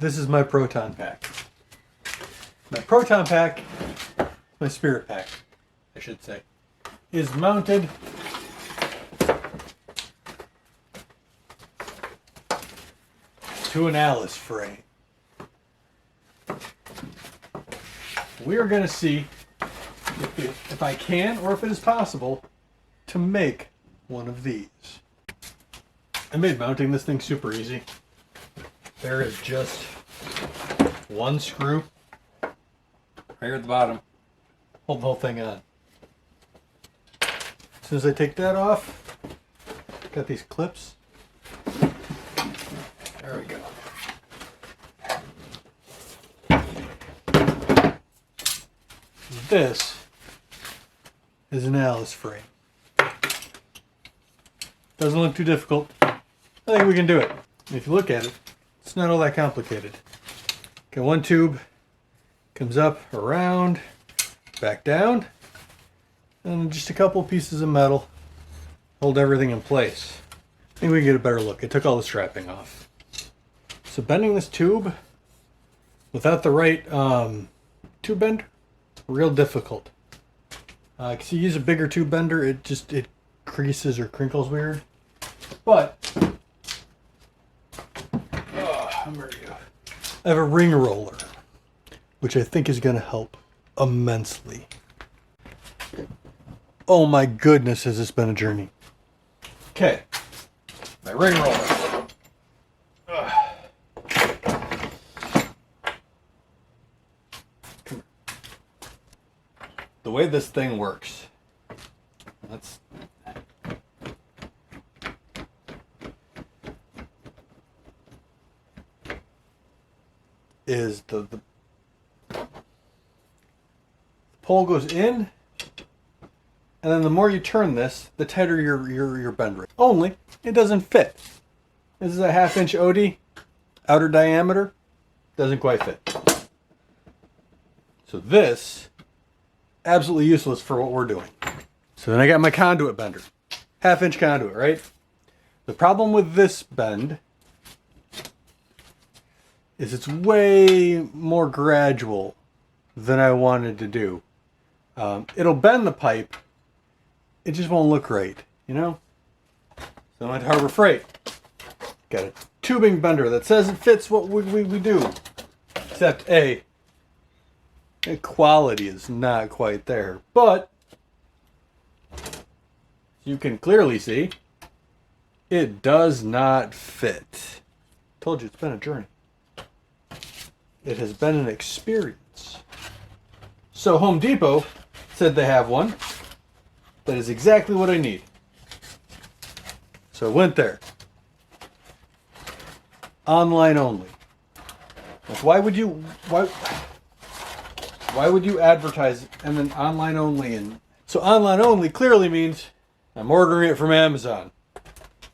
This is my proton pack. My proton pack, my spirit pack, I should say, is mounted to an Alice frame. We are going to see if I can, or if it is possible, to make one of these. I made mounting this thing super easy. There is just one screw right here at the bottom. Hold the whole thing on. As soon as I take that off, got these clips. There we go. This is an Alice frame. Doesn't look too difficult. I think we can do it. If you look at it, it's not all that complicated. Okay, one tube comes up, around, back down, and just a couple pieces of metal hold everything in place. I think we can get a better look. I took all the strapping off. So bending this tube without the right tube bend, real difficult. Because you use a bigger tube bender, it creases or crinkles weird. But I'm ready to go. I have a ring roller, which I think is going to help immensely. Oh my goodness, has this been a journey. Okay, my ring roller. The way this thing works, is the pole goes in, and then the more you turn this, the tighter your bend rate. Only it doesn't fit. This is a 1/2 inch OD, outer diameter, doesn't quite fit. So this, absolutely useless for what we're doing. So then I got my conduit bender, 1/2 inch conduit, right? The problem with this bend is it's way more gradual than I wanted to do. It'll bend the pipe, it just won't look right, you know? So I went to Harbor Freight. Got a tubing bender that says it fits what we do. Except the quality is not quite there. But you can clearly see it does not fit. Told you it's been a journey. It has been an experience. So Home Depot said they have one that is exactly what I need. So I went there. Online only. Like, why would you advertise and then online only? And so online only clearly means I'm ordering it from Amazon.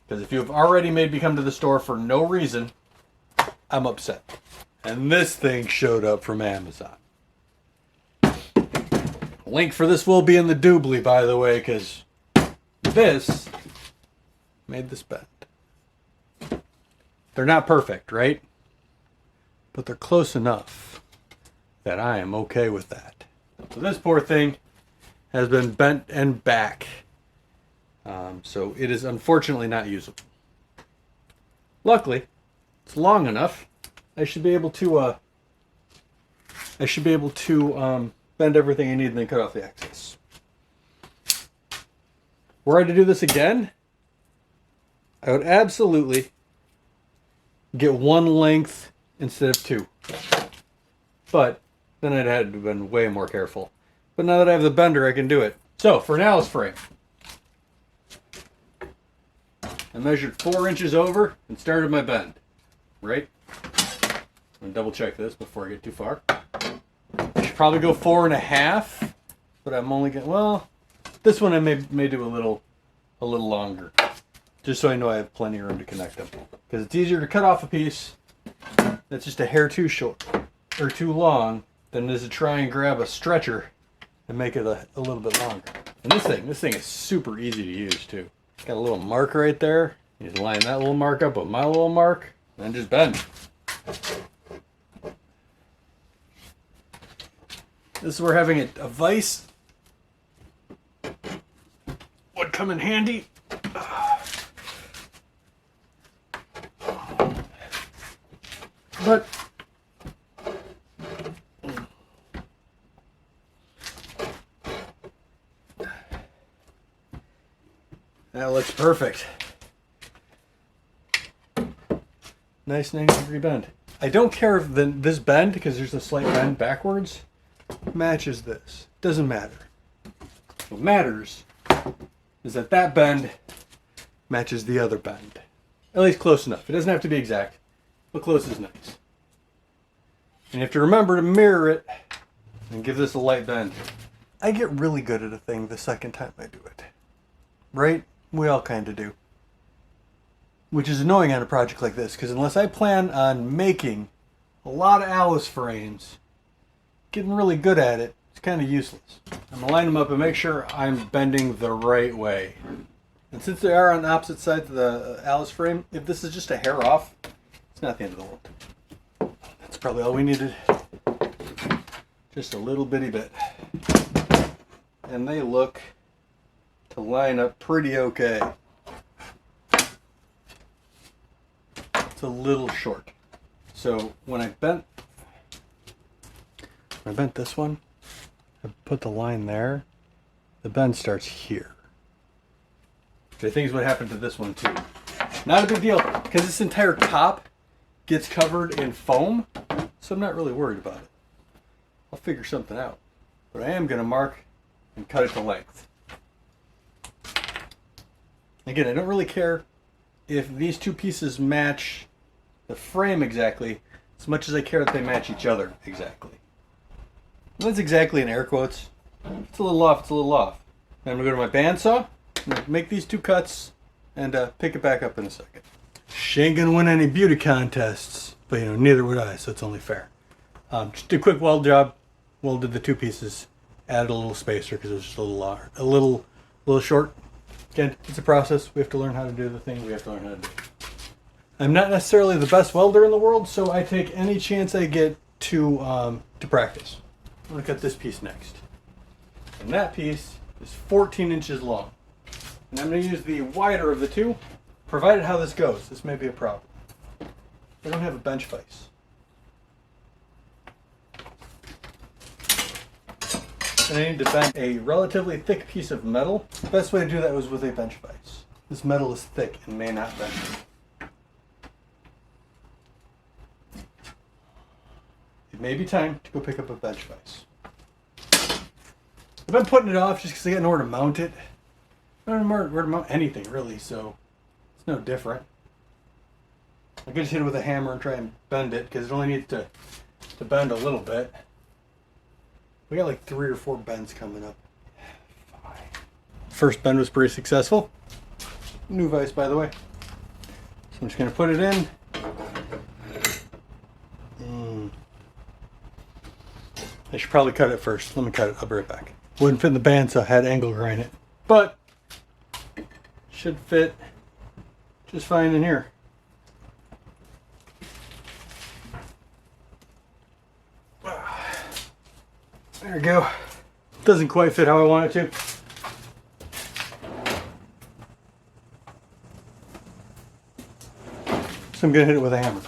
Because if you have already made me come to the store for no reason, I'm upset. And this thing showed up from Amazon. Link for this will be in the doobly, by the way, because this made this bend. They're not perfect, right? But they're close enough that I am okay with that. So this poor thing has been bent and back. So it is unfortunately not usable. Luckily, it's long enough. I should be able to bend everything I need and then cut off the excess. Were I to do this again, I would absolutely get one length instead of two. But then I'd had to have been way more careful. But now that I have the bender, I can do it. So for an Alice frame, I measured 4 inches over and started my bend. Right? I'm gonna double check this before I get too far. I should probably go 4.5, but I'm only getting, well, this one I may do a little longer, just so I know I have plenty of room to connect them. Because it's easier to cut off a piece that's just a hair too short or too long than it is to try and grab a stretcher and make it a little bit longer. And this thing is super easy to use too. Got a little mark right there. You just line that little mark up with my little mark, and then just bend. This is where having a vise would come in handy. But that looks perfect. Nice 90-degree bend. I don't care if this bend, because there's a slight bend backwards, matches this. Doesn't matter. What matters is that that bend matches the other bend. At least close enough. It doesn't have to be exact, but close is nice. And you have to remember to mirror it and give this a light bend. I get really good at a thing the second time I do it. Right? We all kind of do. Which is annoying on a project like this, because unless I plan on making a lot of Alice frames, getting really good at it, it's kind of useless. I'm going to line them up and make sure I'm bending the right way. And since they are on opposite sides of the Alice frame, if this is just a hair off, it's not the end of the world. That's probably all we needed. Just a little bitty bit. And they look to line up pretty okay. It's a little short. So when I bent this one, I put the line there, the bend starts here. Which I think is what happened to this one too. Not a big deal, because this entire top gets covered in foam, so I'm not really worried about it. I'll figure something out. But I am going to mark and cut it to length. Again, I don't really care if these two pieces match the frame exactly as much as I care that they match each other exactly. And that's exactly in air quotes. If it's a little off, it's a little off. Then I'm going to go to my bandsaw, make these two cuts, and pick it back up in a second. She ain't going to win any beauty contests, but neither would I, so it's only fair. Just a quick weld job. Welded the two pieces, added a little spacer because it was just a little short. Again, it's a process. We have to learn how to do the thing we have to learn how to do. I'm not necessarily the best welder in the world, so I take any chance I get to practice. I'm going to cut this piece next. And that piece is 14 inches long. And I'm going to use the wider of the two, provided how this goes. This may be a problem. I don't have a bench vise. And I need to bend a relatively thick piece of metal. The best way to do that was with a bench vise. This metal is thick and may not bend. It may be time to go pick up a bench vise. I've been putting it off just because I got nowhere to mount it. I don't know where to mount anything really, so it's no different. I could just hit it with a hammer and try and bend it because it only needs to bend a little bit. We got like 3 or 4 bends coming up. Fine. First bend was pretty successful. New vise, by the way. So I'm just going to put it in. I should probably cut it first. Let me cut it. I'll be right back. Wouldn't fit in the band, so I had angle grind it. But should fit just fine in here. There we go. Doesn't quite fit how I want it to. So I'm going to hit it with a hammer.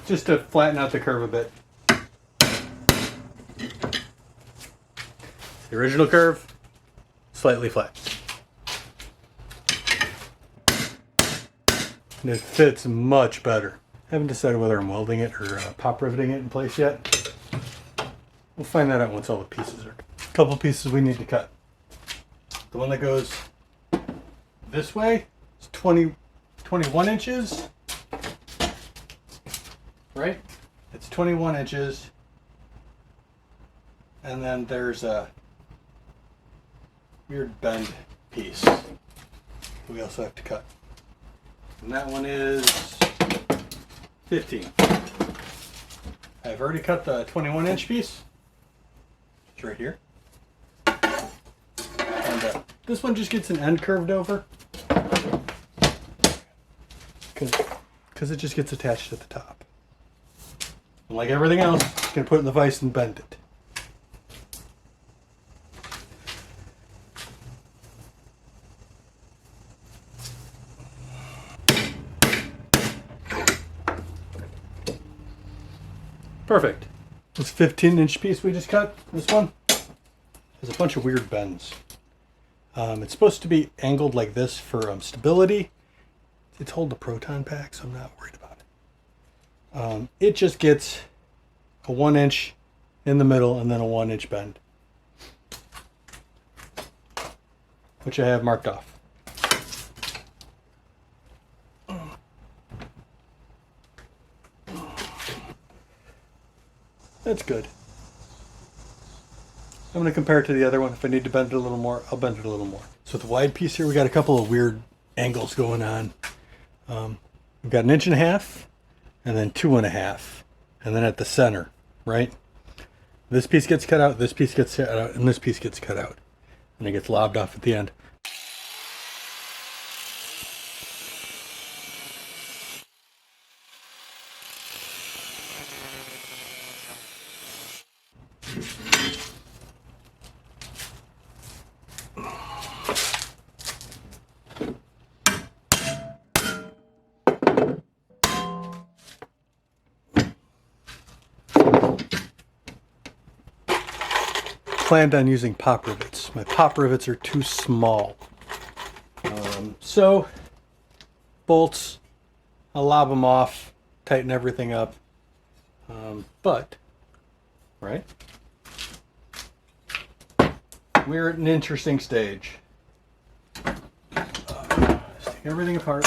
Just to flatten out the curve a bit. The original curve, slightly flat. And it fits much better. I haven't decided whether I'm welding it or pop riveting it in place yet. We'll find that out once all the pieces are. A couple pieces we need to cut. The one that goes this way is 21 inches. Right? It's 21 inches. And then there's a weird bend piece we also have to cut. And that one is 15. I've already cut the 21 inch piece. It's right here. And this one just gets an end curved over. Because it just gets attached at the top. And like everything else, going to put it in the vise and bend it. Perfect. This 15-inch piece we just cut, this one, has a bunch of weird bends. It's supposed to be angled like this for stability. It's holding the proton pack, so I'm not worried about it. It just gets a 1-inch in the middle and then a 1-inch bend, which I have marked off. That's good. I'm going to compare it to the other one. If I need to bend it a little more, I'll bend it a little more. So with the wide piece here, we got a couple of weird angles going on. We've got 1.5 inches and then 2.5 inches, and then at the center, right? This piece gets cut out, this piece gets cut out, and this piece gets cut out. And it gets lobbed off at the end. Planned on using pop rivets. My pop rivets are too small. So bolts, I'll lob them off, tighten everything up. But, right? We're at an interesting stage. Let's take everything apart.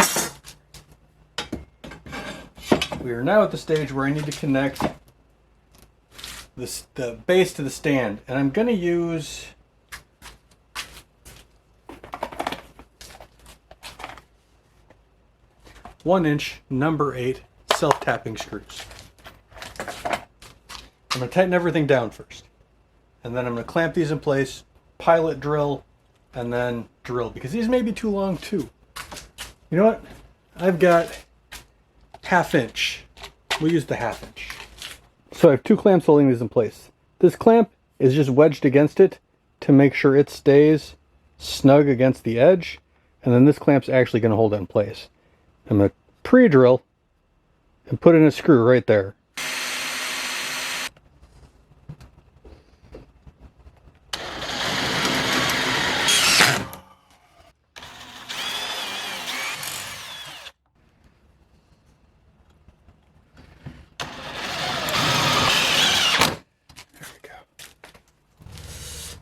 We are now at the stage where I need to connect the base to the stand, and I'm going to use one-inch number 8 self-tapping screws. I'm going to tighten everything down first, and then I'm going to clamp these in place, pilot drill, and then drill, because these may be too long too. You know what? I've got 1/2 inch. We'll use the 1/2 inch. So I have 2 clamps holding these in place. This clamp is just wedged against it to make sure it stays snug against the edge. And then this clamp's actually going to hold it in place. I'm going to pre-drill and put in a screw right there.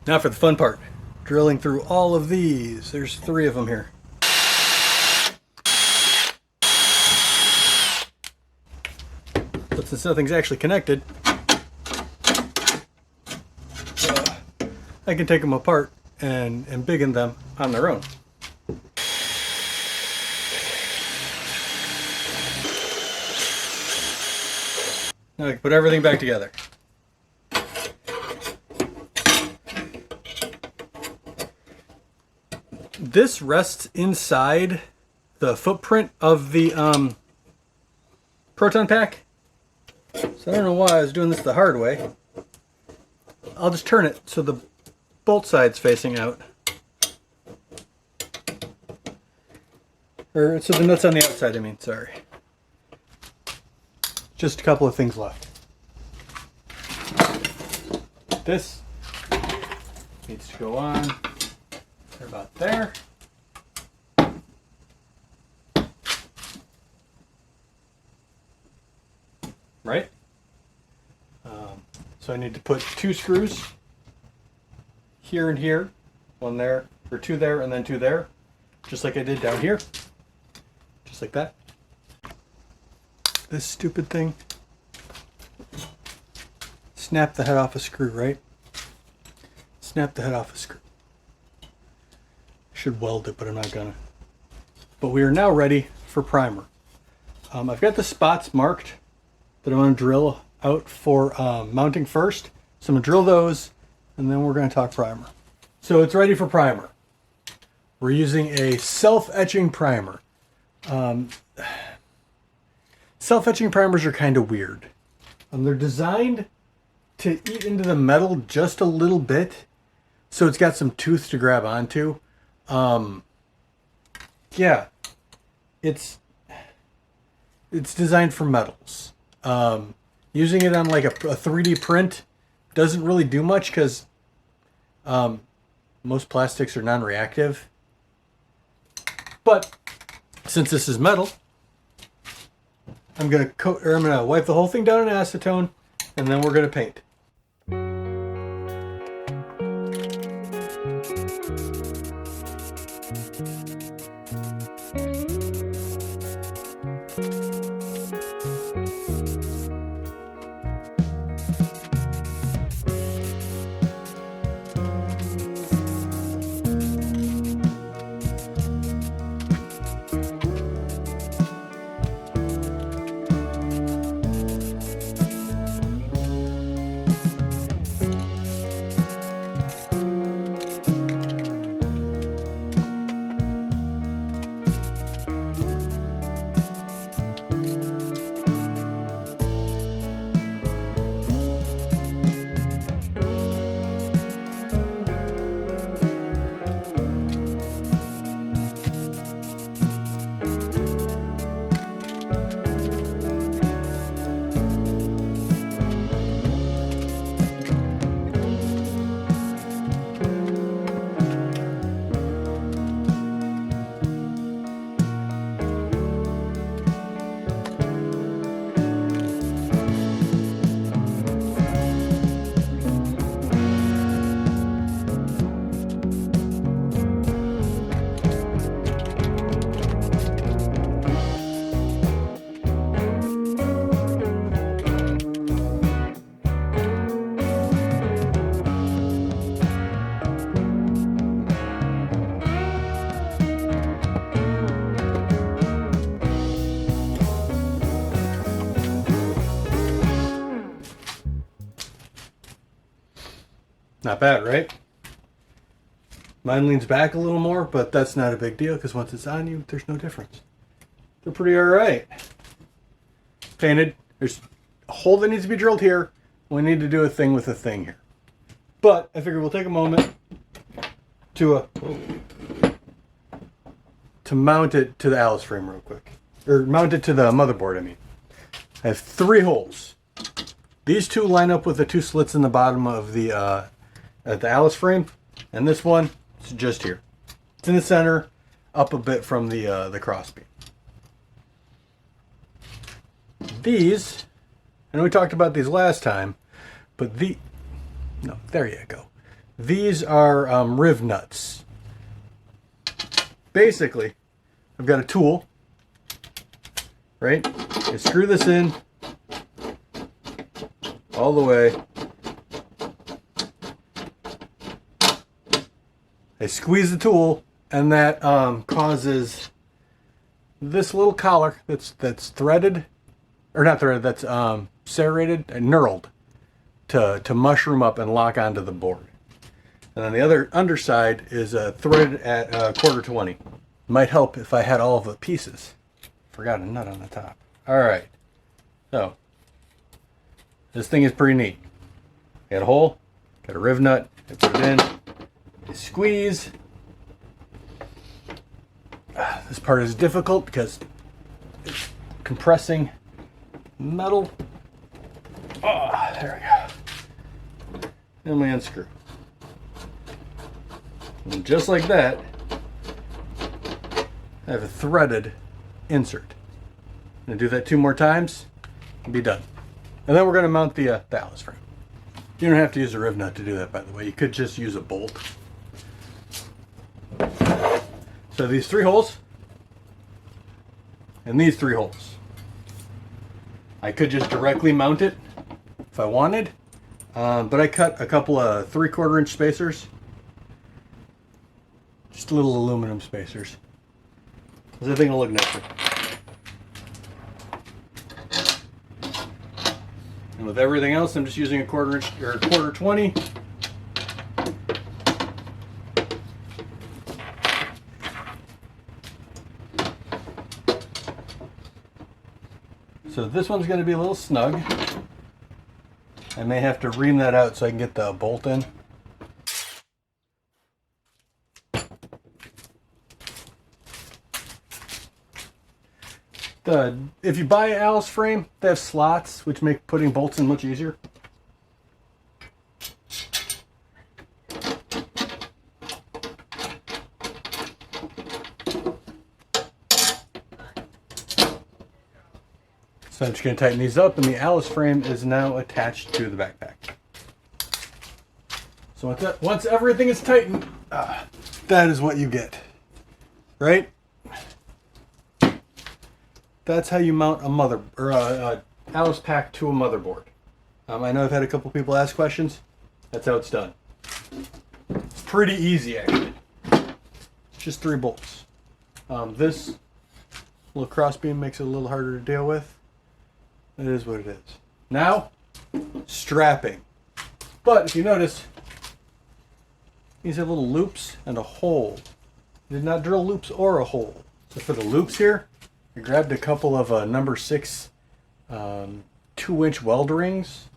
Now for the fun part, drilling through all of these. There's 3 of them here. But since nothing's actually connected, I can take them apart and embiggen them on their own. Now I can put everything back together. This rests inside the footprint of the proton pack. So I don't know why I was doing this the hard way. I'll just turn it so the bolt side's facing out. Or so the nut's on the outside, I mean, sorry. Just a couple of things left. This needs to go on. They're about there. Right? So I need to put 2 screws here and here, 1 there, or 2 there, and then 2 there, just like I did down here, just like that. This stupid thing. Snap the head off a screw, right? Snap the head off a screw. Should weld it, but I'm not gonna. But we are now ready for primer. I've got the spots marked that I want to drill out for mounting first. So I'm gonna drill those, and then we're gonna talk primer. So it's ready for primer. We're using a self-etching primer. Self-etching primers are kind of weird. They're designed to eat into the metal just a little bit, so it's got some tooth to grab onto. Yeah, it's designed for metals. Using it on like a 3D print doesn't really do much because most plastics are non-reactive. But since this is metal, I'm gonna wipe the whole thing down in acetone, and then we're gonna paint. Not bad, right? Mine leans back a little more, but that's not a big deal because once it's on you, there's no difference. They're pretty alright. Painted. There's a hole that needs to be drilled here. We need to do a thing with a thing here. But I figure we'll take a moment to mount it to the Alice frame real quick. Or mount it to the motherboard, I mean. I have 3 holes. These 2 line up with the 2 slits in the bottom of the Alice frame, and this one is just here. It's in the center, up a bit from the crossbeam. These, I know we talked about these last time, but there you go. These are riv nuts. Basically, I've got a tool, right? I screw this in all the way. I squeeze the tool, and that causes this little collar that's threaded, or not threaded, that's serrated and knurled to mushroom up and lock onto the board. And then the other underside is threaded at 1/4-20. Might help if I had all of the pieces. Forgot a nut on the top. All right, so this thing is pretty neat. Got a hole, got a riv nut. I put it in. Squeeze. This part is difficult because it's compressing metal. Oh, there we go. And we unscrew. And just like that, I have a threaded insert. I'm going to do that 2 more times and be done. And then we're going to mount the Alice frame. You don't have to use a riv nut to do that, by the way. You could just use a bolt. So these 3 holes and these 3 holes. I could just directly mount it if I wanted, but I cut a couple of 3/4 inch spacers, just little aluminum spacers, because I think it'll look nicer. And with everything else, I'm just using a 1/4 inch or 1/4-20. So this one's going to be a little snug. I may have to ream that out so I can get the bolt in. If you buy an Alice frame, they have slots, which make putting bolts in much easier. So I'm just going to tighten these up, and the Alice frame is now attached to the backpack. So once everything is tightened, that is what you get, right? That's how you mount a Alice pack to a motherboard. I know I've had a couple people ask questions. That's how it's done. It's pretty easy, actually. It's just 3 bolts. This little crossbeam makes it a little harder to deal with. It is what it is. Now, strapping. But if you notice, these have little loops and a hole. I did not drill loops or a hole. So for the loops here, I grabbed a couple of number 6 2-inch weld rings.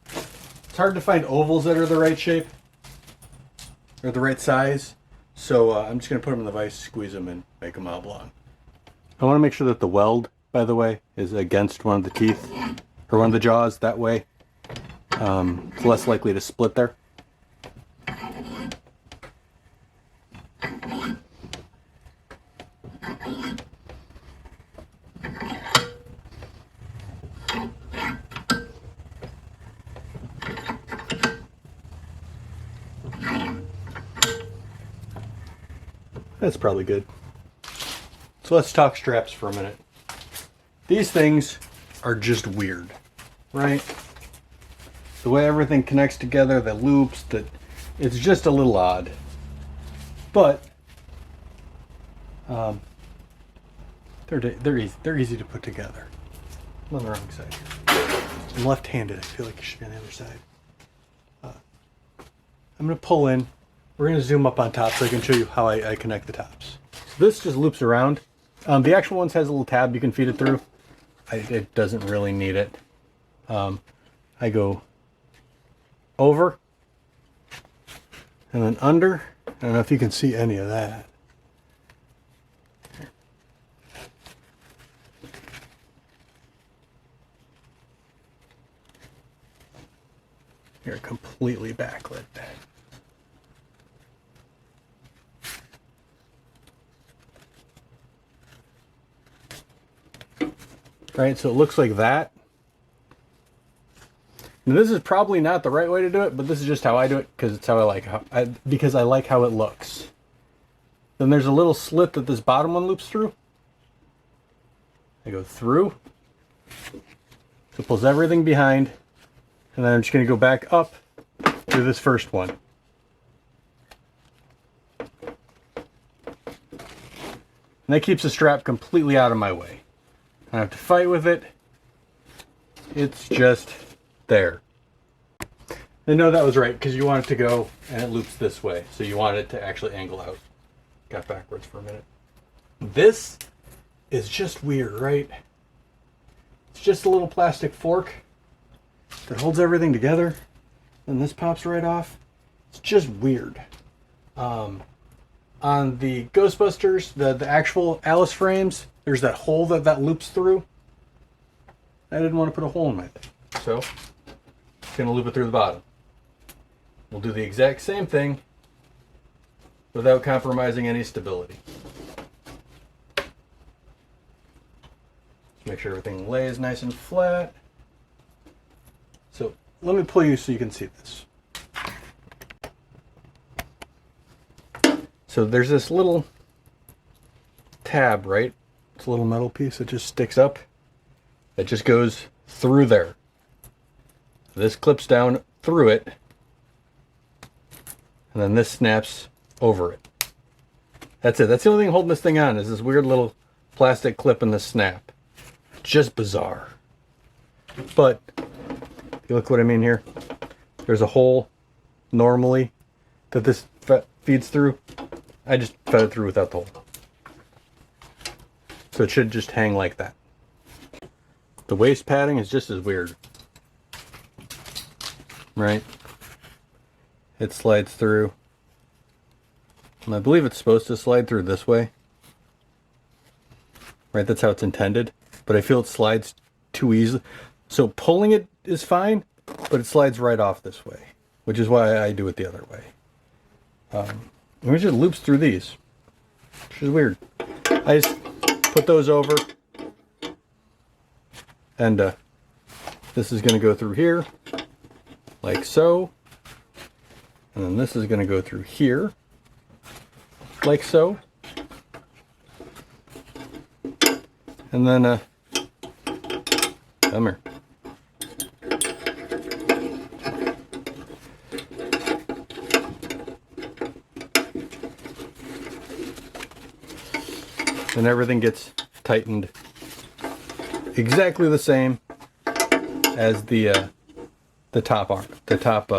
It's hard to find ovals that are the right shape or the right size. So I'm just going to put them in the vise, squeeze them, and make them oblong. I want to make sure that the weld, by the way, is against one of the teeth or one of the jaws. That way it's less likely to split there. That's probably good. So let's talk straps for a minute. These things are just weird, right? The way everything connects together, the loops, it's just a little odd. But they're easy to put together. I'm on the wrong side here. I'm left-handed. I feel like you should be on the other side. I'm going to pull in. We're going to zoom up on top so I can show you how I connect the tops. So this just loops around. The actual ones has a little tab you can feed it through. It doesn't really need it. I go over and then under. I don't know if you can see any of that. You're completely backlit. Right, so it looks like that. Now, this is probably not the right way to do it, but this is just how I do it because it's how I like because I like how it looks. Then there's a little slit that this bottom one loops through. I go through, so it pulls everything behind, and then I'm just going to go back up to this first one. And that keeps the strap completely out of my way. I don't have to fight with it. It's just there. I know that was right because you want it to go and it loops this way. So you want it to actually angle out. Got backwards for a minute. This is just weird, right? It's just a little plastic fork that holds everything together. And this pops right off. It's just weird. On the Ghostbusters, the actual Alice frames, there's that hole that loops through. I didn't want to put a hole in my thing. So, I'm going to loop it through the bottom. We'll do the exact same thing without compromising any stability. Just make sure everything lays nice and flat. So, let me pull you so you can see this. So there's this little tab, right? It's a little metal piece that just sticks up. It just goes through there. This clips down through it. And then this snaps over it. That's it. That's the only thing holding this thing on is this weird little plastic clip and this snap. Just bizarre. But, if you look what I mean here, there's a hole normally that this feeds through. I just fed it through without the hole. So it should just hang like that. The waist padding is just as weird. right? It slides through. And I believe it's supposed to slide through this way. Right, that's how it's intended. But I feel it slides too easily. So pulling it is fine, but it slides right off this way, which is why I do it the other way. It just loops through these, which is weird. I just put those over, and this is going to go through here, like so. And then this is going to go through here, like so. And then, come here. And everything gets tightened exactly the same as the top arm, the top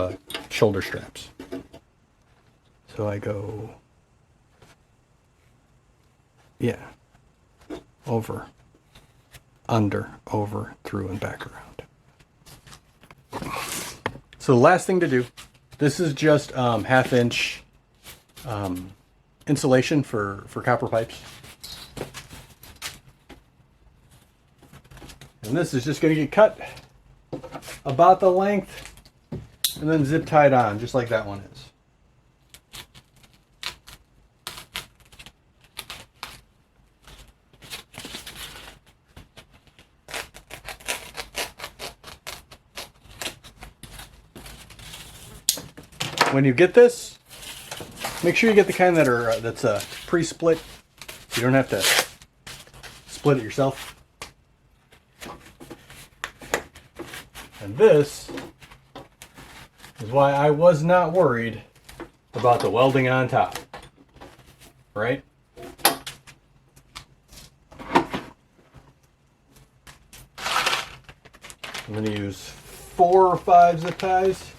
shoulder straps. So I go, yeah, over, under, over, through, and back around. So the last thing to do, this is just 1/2 inch insulation for copper pipes. And this is just going to get cut about the length and then zip tied on, just like that one is. When you get this, make sure you get the kind that are that's pre-split. You don't have to split it yourself. And this is why I was not worried about the welding on top, right? I'm going to use 4 or 5 zip ties,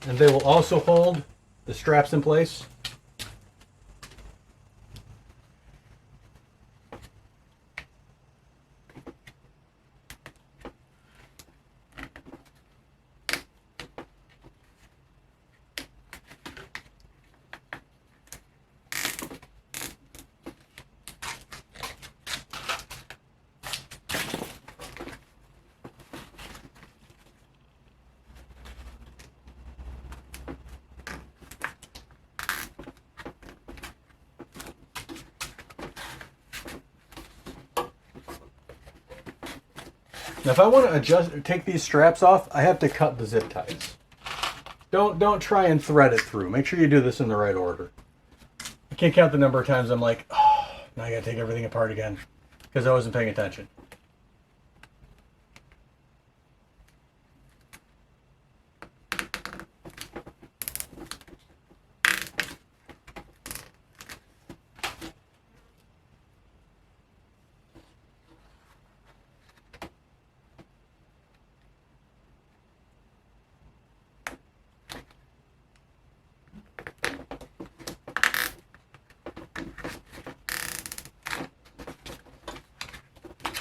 and they will also hold the straps in place. Now, if I want to take these straps off, I have to cut the zip ties. Don't try and thread it through. Make sure you do this in the right order. I can't count the number of times I'm like, oh, now I got to take everything apart again because I wasn't paying attention.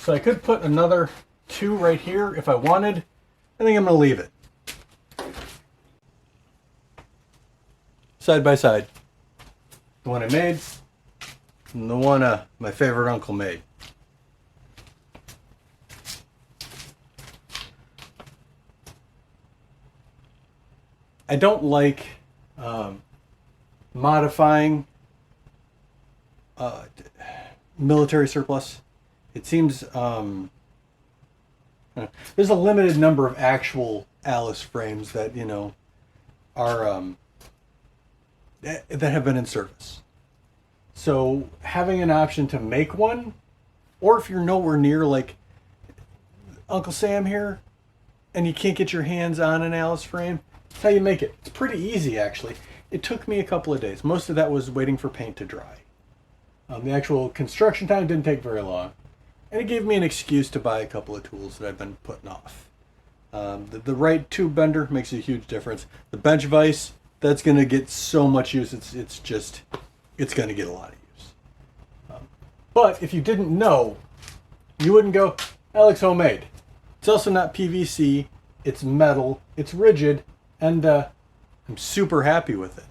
So I could put another 2 right here if I wanted. I think I'm going to leave it. Side by side. The one I made and the one my favorite uncle made. I don't like modifying military surplus. It seems there's a limited number of actual Alice frames that, you know, are that have been in service. So having an option to make one, or if you're nowhere near like Uncle Sam here and you can't get your hands on an Alice frame, that's how you make it. It's pretty easy, actually. It took me a couple of days. Most of that was waiting for paint to dry. The actual construction time didn't take very long. And it gave me an excuse to buy a couple of tools that I've been putting off. The right tube bender makes a huge difference. The bench vise, that's going to get so much use. It's going to get a lot of use. But if you didn't know, you wouldn't go, that looks homemade. It's also not PVC. It's metal. It's rigid. And I'm super happy with it.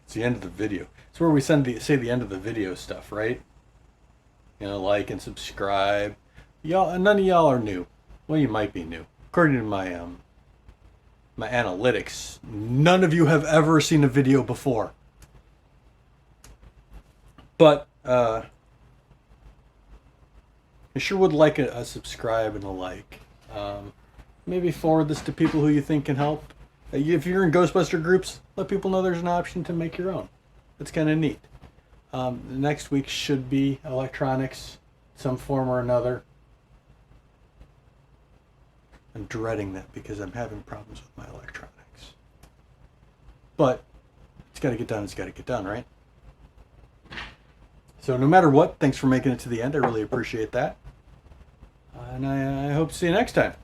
It's the end of the video. It's where we say the end of the video stuff, right? You know, like and subscribe. Y'all, none of y'all are new. Well, you might be new. According to my my analytics, none of you have ever seen a video before. But I sure would like a subscribe and a like. Maybe forward this to people who you think can help. If you're in Ghostbuster groups, let people know there's an option to make your own. That's kind of neat. Next week should be electronics, some form or another. I'm dreading that because I'm having problems with my electronics. But it's got to get done. It's got to get done, right? So no matter what, thanks for making it to the end. I really appreciate that. And I hope to see you next time.